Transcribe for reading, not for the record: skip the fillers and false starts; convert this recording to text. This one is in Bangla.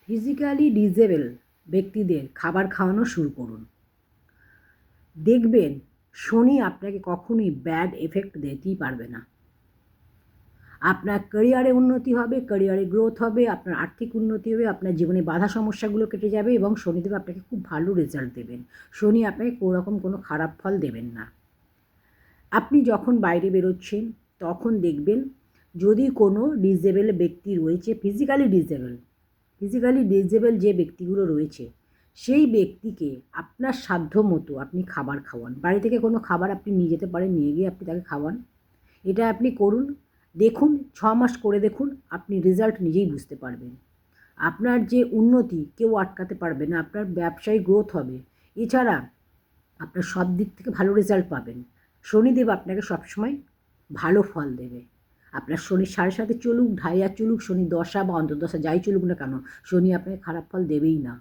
ফিজিক্যালি ডিসেবল ব্যক্তিদের খাবার খাওয়ানো শুরু করুন। দেখবেন শনি আপনাকে কখনোই ব্যাড এফেক্ট দিতেই পারবে না। আপনার ক্যারিয়ারে উন্নতি হবে, ক্যারিয়ারে গ্রোথ হবে, আপনার আর্থিক উন্নতি হবে, আপনার জীবনে বাধা সমস্যাগুলো কেটে যাবে এবং শনিদেব আপনাকে খুব ভালো রেজাল্ট দেবেন। শনি আপনাকে কোনোরকম কোনো খারাপ ফল দেবেন না। আপনি যখন বাইরে বেরোচ্ছেন তখন দেখবেন যদি কোনো ডিসেবল ব্যক্তি রয়েছে, ফিজিক্যালি ডিসেবল যে ব্যক্তিগুলো রয়েছে সেই ব্যক্তিকে আপনার সাধ্য মতো আপনি খাবার খাওয়ান। বাড়ি থেকে কোনো খাবার আপনি নিয়ে যেতে পারেন, নিয়ে গিয়ে আপনি তাকে খাওয়ান। এটা আপনি করুন, দেখুন 6 মাস করে দেখুন, আপনি রেজাল্ট নিজেই বুঝতে পারবেন। আপনার যে উন্নতি কেউ আটকাতে পারবে না, আপনার ব্যবসায় গ্রোথ হবে। এছাড়া আপনার সব দিক থেকে ভালো রেজাল্ট পাবেন। শনিদেব আপনাকে সবসময় ভালো ফল দেবে। আপনার শনি 7.5 চলুক, ঢাইয়া চলুক, শনি দশা বা অন্তর্দশা যাই চলুক না কেন, শনি আপনাকে খারাপ ফল দেবেই না।